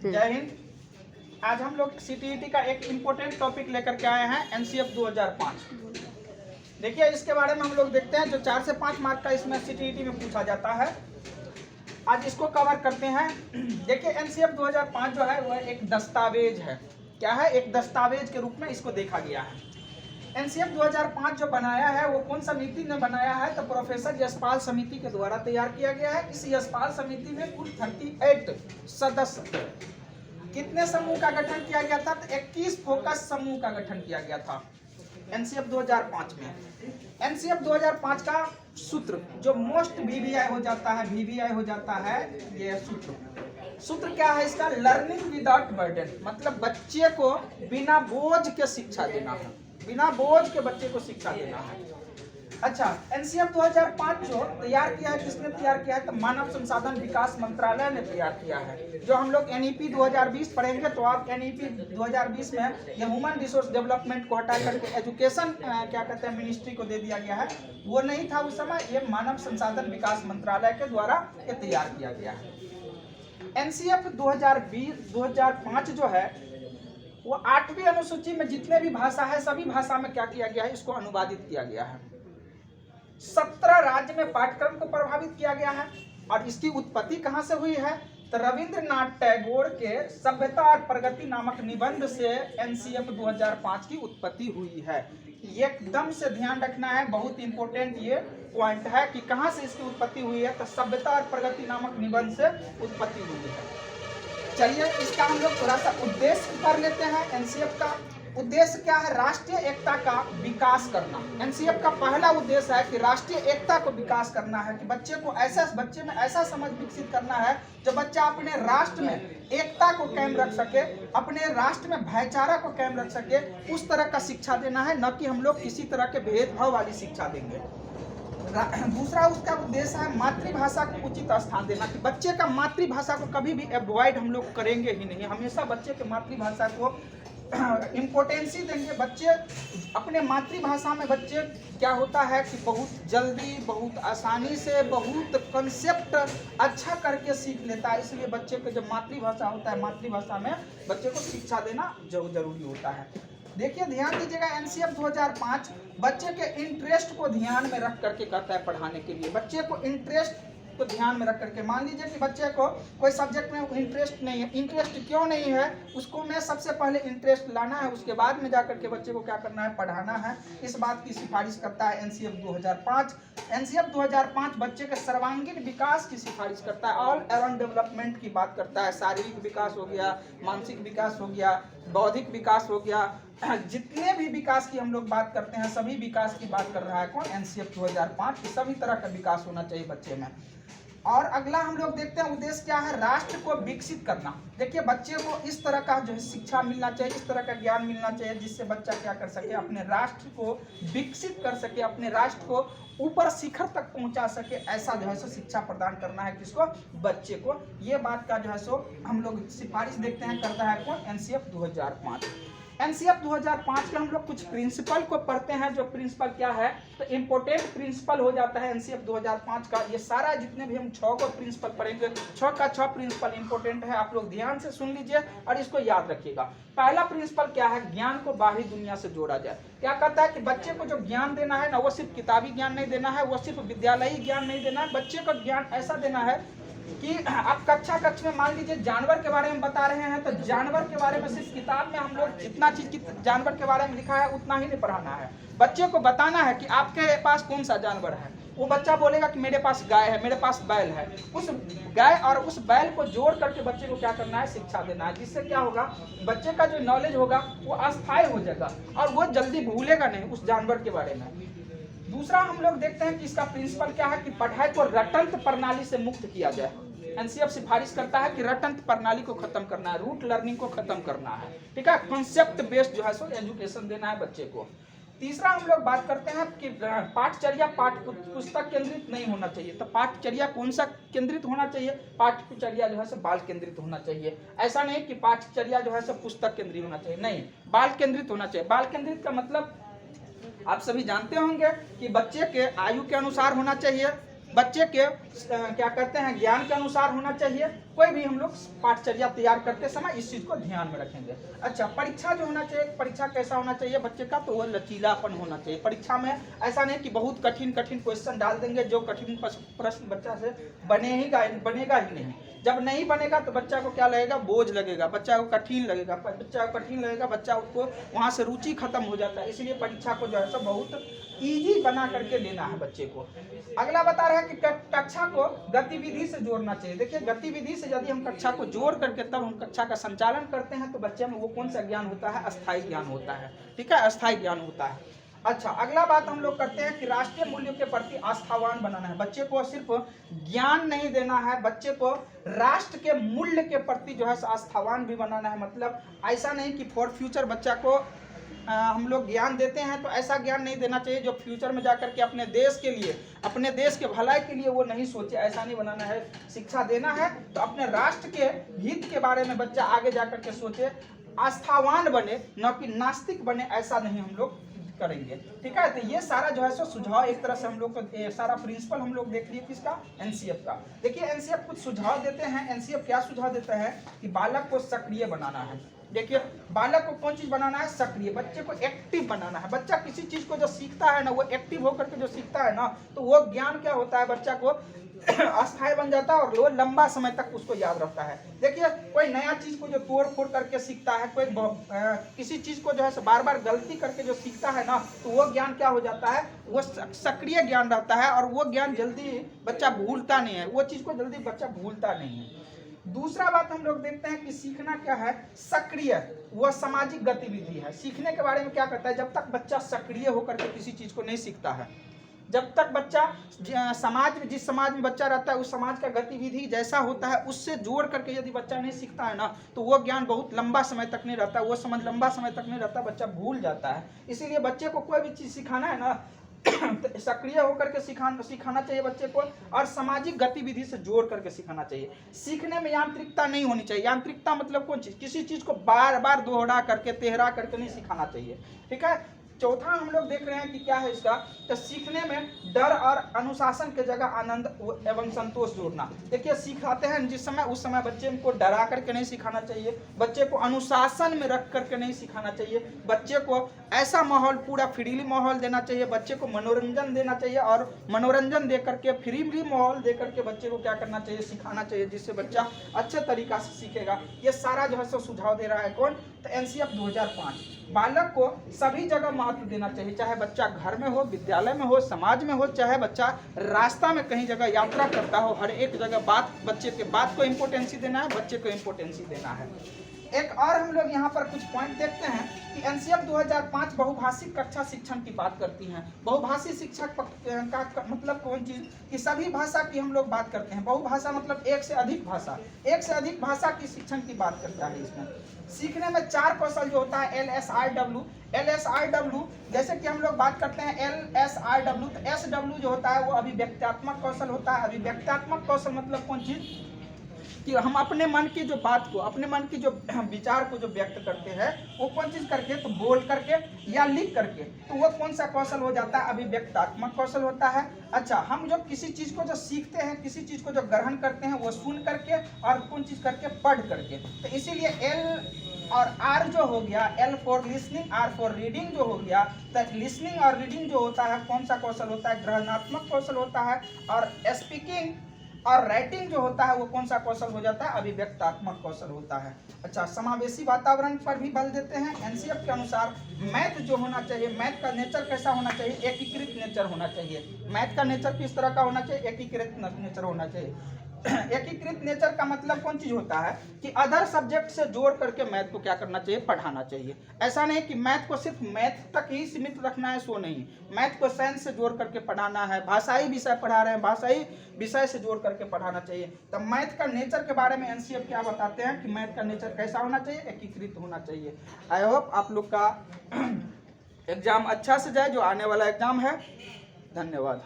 जय हिंद। आज हम लोग सीटीईटी का एक इम्पोर्टेंट टॉपिक लेकर के आए हैं, एनसीएफ 2005। देखिए, इसके बारे में हम लोग देखते हैं जो 4 से 5 मार्क का इसमें सीटीईटी में पूछा जाता है। आज इसको कवर करते हैं। देखिए, एनसीएफ 2005 जो है वह एक दस्तावेज है। क्या है? एक दस्तावेज के रूप में इसको देखा गया है। एनसीएफ 2005 जो बनाया है वो कौन समिति ने बनाया है? तो प्रोफेसर यशपाल समिति के द्वारा तैयार किया गया है। इस यशपाल समिति में कुल 38 सदस्य, कितने समूह का गठन किया गया था? तो 21 फोकस समूह का गठन किया गया था एनसीएफ 2005 में। एनसीएफ 2005 का सूत्र जो मोस्ट वीवीआई हो जाता है, वीवीआई हो जाता है ये सूत्र क्या है इसका? लर्निंग विदाउट बर्डन, मतलब बच्चे को बिना बोझ के शिक्षा देना है, बिना बोझ के बच्चे को शिक्षा देना है। अच्छा, एनसीएफ 2005 जो तैयार किया है, किसने तैयार किया है? तो मानव संसाधन विकास मंत्रालय ने तैयार किया है। जो हम लोग एनईपी 2020 पढ़ेंगे तो आप एनईपी 2020 में ये ह्यूमन रिसोर्स डेवलपमेंट को हटा करके एजुकेशन क्या कहते हैं मिनिस्ट्री को दे दिया गया है। वो नहीं था उस समय, ये मानव संसाधन विकास मंत्रालय के द्वारा ये तैयार किया गया है। एनसीएफ 2005 जो है वो 8वीं अनुसूची में जितने भी भाषा है सभी भाषा में क्या किया गया है? इसको अनुवादित किया गया है। 17 राज्य में पाठ्यक्रम को प्रभावित किया गया है। और इसकी उत्पत्ति कहां से हुई है? तो रविंद्रनाथ टैगोर के सभ्यता और प्रगति नामक निबंध से एनसीएफ 2005 की उत्पत्ति हुई है। एकदम से ध्यान रखना है, बहुत इंपॉर्टेंट ये पॉइंट है कि कहां से इसकी उत्पत्ति हुई है। तो सभ्यता और प्रगति नामक निबंध से उत्पत्ति हुई है। चलिए, इसका हम लोग थोड़ा सा उद्देश्य कर लेते हैं। एनसीएफ का उद्देश्य क्या है? राष्ट्रीय एकता का विकास करना। एनसीएफ का पहला उद्देश्य है कि राष्ट्रीय एकता को विकास करना है, कि बच्चे में ऐसा समझ विकसित करना है जो बच्चा अपने राष्ट्र में एकता को कायम रख सके, अपने राष्ट्र में भाईचारा को कायम रख सके, उस तरह का शिक्षा देना है, न कि हम लोग किसी तरह के भेदभाव वाली शिक्षा देंगे। दूसरा उसका उद्देश्य है मातृभाषा को उचित स्थान देना, कि बच्चे का मातृभाषा को कभी भी अवॉइड हम लोग करेंगे ही नहीं, हमेशा बच्चे के मातृभाषा को इम्पोर्टेंस ही देंगे। बच्चे अपने मातृभाषा में बच्चे क्या होता है कि बहुत जल्दी, बहुत आसानी से, बहुत कंसेप्ट अच्छा करके सीख लेता है। इसलिए बच्चे को जब मातृभाषा होता है, मातृभाषा में बच्चे को शिक्षा देना जरूरी होता है। देखिए, ध्यान दीजिएगा, एनसीएफ 2005 बच्चे के इंटरेस्ट को ध्यान में रख करके कहता है पढ़ाने के लिए। बच्चे को इंटरेस्ट को ध्यान में रख करके, मान लीजिए कि बच्चे को कोई सब्जेक्ट में इंटरेस्ट नहीं है। इंटरेस्ट क्यों नहीं है? उसको मैं सबसे पहले इंटरेस्ट लाना है, उसके बाद में जाकर के बच्चे को क्या करना है? पढ़ाना है। इस बात की सिफारिश करता है एनसीएफ 2005। एनसीएफ 2005 बच्चे के सर्वांगीण विकास की सिफारिश करता है, ऑल अराउंड डेवलपमेंट की बात करता है। शारीरिक विकास हो गया, मानसिक विकास हो गया, बौद्धिक विकास हो गया, जितने भी विकास की हम लोग बात करते हैं सभी विकास की बात कर रहा है कौन? एनसीएफ 2005 की सभी तरह का विकास होना चाहिए बच्चे में। और अगला हम लोग देखते हैं उद्देश्य क्या है? राष्ट्र को विकसित करना। देखिए, बच्चे को इस तरह का जो है शिक्षा मिलना चाहिए, इस तरह का ज्ञान मिलना चाहिए जिससे बच्चा क्या कर सके? अपने राष्ट्र को विकसित कर सके, अपने राष्ट्र को ऊपर शिखर तक पहुंचा सके। ऐसा जो है सो शिक्षा प्रदान करना है किसको? बच्चे को। ये बात का जो है सो हम लोग सिफारिश देखते हैं, करता है कौन? एनसीएफ 2005। एनसीएफ 2005 के हम लोग कुछ प्रिंसिपल को पढ़ते हैं। जो प्रिंसिपल क्या है? तो इम्पोर्टेंट प्रिंसिपल हो जाता है एनसीएफ 2005 का। ये सारा जितने भी हम 6 को प्रिंसिपल पढ़ेंगे, 6 का 6 प्रिंसिपल इंपॉर्टेंट है। आप लोग ध्यान से सुन लीजिए और इसको याद रखिएगा। पहला प्रिंसिपल क्या है? ज्ञान को बाहरी दुनिया से जोड़ा जाए। क्या कहता है कि बच्चे को जो ज्ञान देना है ना, वो सिर्फ किताबी ज्ञान नहीं देना है, वो सिर्फ विद्यालयी ज्ञान नहीं देना है। बच्चे को ज्ञान ऐसा देना है कि आप कक्ष में मान लीजिए जानवर के बारे में बता रहे हैं, तो जानवर के बारे में सिर्फ किताब में हम लोग जितना चीज जानवर के बारे में लिखा है उतना ही नहीं पढ़ाना है। बच्चे को बताना है कि आपके पास कौन सा जानवर है। वो बच्चा बोलेगा कि मेरे पास गाय है, मेरे पास बैल है। उस गाय और उस बैल को जोड़ करके बच्चे को क्या करना है? शिक्षा देना है। जिससे क्या होगा? बच्चे का जो नॉलेज होगा वो अस्थायी हो जाएगा और वो जल्दी भूलेगा नहीं उस जानवर के बारे में। दूसरा हम लोग देखते हैं कि इसका प्रिंसिपल क्या है? कि पढ़ाई को रटंत प्रणाली से मुक्त किया जाए। एनसीएफ सिफारिश करता है कि रटंत प्रणाली को खत्म करना है, रूट लर्निंग को खत्म करना है। ठीक है, कॉन्सेप्ट बेस्ड जो है सो एजुकेशन देना है बच्चे को। तीसरा हम लोग बात करते हैं कि पाठचर्या पाठ्य पुस्तक केंद्रित नहीं होना चाहिए। तो पाठचर्या कौन सा केंद्रित होना चाहिए? पाठचर्या जो है सो बाल केंद्रित होना चाहिए। ऐसा नहीं कि पाठचर्या जो है सो पुस्तक केंद्रित होना चाहिए, नहीं, बाल केंद्रित होना चाहिए। बाल केंद्रित का मतलब आप सभी जानते होंगे कि बच्चे के आयु के अनुसार होना चाहिए, बच्चे के क्या कहते हैं ज्ञान के अनुसार होना चाहिए। कोई भी हम लोग पाठचर्या तैयार करते समय इस चीज़ को ध्यान में रखेंगे। अच्छा, परीक्षा जो होना चाहिए, परीक्षा कैसा होना चाहिए बच्चे का, तो वो लचीलापन होना चाहिए। परीक्षा में ऐसा नहीं कि बहुत कठिन क्वेश्चन डाल देंगे, जो कठिन प्रश्न बच्चा से बनेगा ही नहीं। जब नहीं बनेगा तो बच्चा को क्या लगेगा, बोझ लगेगा, बच्चा को कठिन लगेगा, बच्चा को वहाँ से रुचि खत्म हो जाता है। इसलिए परीक्षा को जो है सो बहुत ईजी बना करके लेना है बच्चे को। अगला बता रहा है कि कक्षा को गतिविधि से जोड़ना चाहिए। देखिए, गतिविधि से यदि हम कक्षा को जोड़ करके तब हम कक्षा का संचालन करते हैं तो बच्चे में वो कौन सा ज्ञान होता है, अस्थायी ज्ञान होता है। ठीक है, अस्थायी ज्ञान होता है। अच्छा, अगला बात हम लोग करते हैं कि राष्ट्रीय मूल्यों के प्रति आस्थावान बनाना है। बच्चे को सिर्फ ज्ञान नहीं देना है, बच्चे को राष्ट्र के मूल्य के प्रति जो है आस्थावान भी बनाना है। मतलब ऐसा नहीं कि फॉर फ्यूचर बच्चा को हम लोग ज्ञान देते हैं तो ऐसा ज्ञान नहीं देना चाहिए जो फ्यूचर में जाकर के अपने देश के लिए, अपने देश के भलाई के लिए वो नहीं सोचे। ऐसा नहीं बनाना है। शिक्षा देना है तो अपने राष्ट्र के हित के बारे में बच्चा आगे जाकर के सोचे, आस्थावान बने, न कि नास्तिक बने। ऐसा नहीं हम लोग करेंगे। ठीक है, तो ये सारा जो है सो सुझाव एक तरह से हम लोग को सारा प्रिंसिपल हम लोग देख लिए किसका, एनसीएफ का। देखिए, एनसीएफ कुछ सुझाव देते हैं। एनसीएफ क्या सुझाव देता है कि बालक को सक्रिय बनाना है। देखिए, बालक को कौन चीज बनाना है, सक्रिय, बच्चे को एक्टिव बनाना है। बच्चा किसी चीज को जो सीखता है ना, वो एक्टिव होकर के जो सीखता है ना, तो वो ज्ञान क्या होता है, बच्चा को अस्थायी बन जाता है और वो लंबा समय तक उसको याद रहता है। देखिए, कोई नया चीज को जो तोड़ फोड़ करके सीखता है, कोई किसी चीज को जो है बार बार गलती करके जो सीखता है ना, तो वो ज्ञान क्या हो जाता है, वो सक्रिय ज्ञान रहता है और वो ज्ञान जल्दी बच्चा भूलता नहीं है, वो चीज को जल्दी बच्चा भूलता नहीं है। दूसरा बात हम लोग देखते हैं कि सीखना क्या है, सक्रिय, वह सामाजिक गतिविधि है। सीखने के बारे में क्या करता है, जब तक बच्चा सक्रिय होकर के किसी चीज को नहीं सीखता है, जब तक बच्चा समाज में, जिस समाज में बच्चा रहता है उस समाज का गतिविधि जैसा होता है उससे जोड़ करके यदि बच्चा नहीं सीखता है ना, तो वो ज्ञान बहुत लंबा समय तक नहीं रहता, वो समझ लंबा समय तक नहीं रहता, बच्चा भूल जाता है। इसीलिए बच्चे को कोई भी चीज़ सिखाना है ना, सक्रिय होकर के सिखाना चाहिए बच्चे को, और सामाजिक गतिविधि से जोड़ करके सिखाना चाहिए। सीखने में यांत्रिकता नहीं होनी चाहिए। यांत्रिकता मतलब कौन चीज़, किसी चीज़ को बार बार दोहरा करके तेहरा करके नहीं सिखाना चाहिए। ठीक है। चौथा हम लोग देख रहे हैं कि क्या है इसका, तो सीखने में डर और अनुशासन के जगह आनंद एवं संतोष जोड़ना। देखिए, सिखाते हैं जिस समय, उस समय बच्चे को डरा करके नहीं सिखाना चाहिए, बच्चे को अनुशासन में रख करके नहीं सिखाना चाहिए, बच्चे को ऐसा माहौल, पूरा फ्रीली माहौल देना चाहिए, बच्चे को मनोरंजन देना चाहिए और मनोरंजन दे करके, फ्री माहौल दे करके बच्चे को क्या करना चाहिए, सिखाना चाहिए, जिससे बच्चा अच्छे तरीका से सीखेगा। ये सारा जो है सो सुझाव दे रहा है कौन, तो एनसीएफ 2005। बालक को सभी जगह महत्व देना चाहिए, चाहे बच्चा घर में हो, विद्यालय में हो, समाज में हो, चाहे बच्चा रास्ता में कहीं जगह यात्रा करता हो, हर एक जगह बच्चे के बात को इम्पोर्टेंसी देना है, बच्चे को इम्पोर्टेंसी देना है। एक और हम लोग यहाँ पर कुछ पॉइंट देखते हैं कि एनसीएफ 2005 बहुभाषिक कक्षा शिक्षण की बात करती हैं। बहुभाषी शिक्षक का मतलब कौन चीज़, कि सभी भाषा की हम लोग बात करते हैं। बहुभाषा मतलब एक से अधिक भाषा की शिक्षण की बात करता है। इसमें सीखने में 4 कौशल जो होता है, LSRW, जैसे कि हम लोग बात करते हैं LSRW, तो SW जो होता है वो अभिव्यक्त्यात्मक कौशल होता है। अभिव्यक्त्यात्मक कौशल मतलब कौन चीज़, कि हम अपने मन की जो बात को, अपने मन की जो विचार को जो व्यक्त करते हैं, वो कौन चीज़ करके, तो बोल करके या लिख करके, तो वो कौन सा कौशल हो जाता है, अभिव्यक्त्यात्मक कौशल होता है। अच्छा, हम जो किसी चीज़ को जो सीखते हैं, किसी चीज़ को जो ग्रहण करते हैं, वो सुन करके और कौन चीज़ करके, पढ़ करके। तो इसीलिए L और R जो हो गया, L for listening, R for reading जो हो गया, तो लिसनिंग और रीडिंग जो होता है कौन सा कौशल होता है, ग्रहणात्मक कौशल होता है। और स्पीकिंग और राइटिंग जो होता है वो कौन सा कौशल हो जाता है, अभिव्यक्त्यात्मक कौशल होता है। अच्छा, समावेशी वातावरण पर भी बल देते हैं। एनसीएफ के अनुसार मैथ जो होना चाहिए, मैथ का नेचर कैसा होना चाहिए, एकीकृत नेचर होना चाहिए। मैथ का नेचर किस तरह का होना चाहिए, एकीकृत नेचर होना चाहिए। एकीकृत नेचर का मतलब कौन चीज होता है, कि अदर सब्जेक्ट से जोड़ करके मैथ को क्या करना चाहिए, पढ़ाना चाहिए। ऐसा नहीं कि मैथ को सिर्फ मैथ तक ही सीमित रखना है, सो नहीं, मैथ को साइंस से जोड़ करके पढ़ाना है। भाषाई विषय पढ़ा रहे हैं, भाषाई विषय से जोड़ करके पढ़ाना चाहिए। तो मैथ का नेचर के बारे में एनसीएफ क्या बताते हैं कि मैथ का नेचर कैसा होना चाहिए, एकीकृत होना चाहिए। आई होप आप लोग का एग्जाम अच्छा से जाए, जो आने वाला एग्जाम है। धन्यवाद।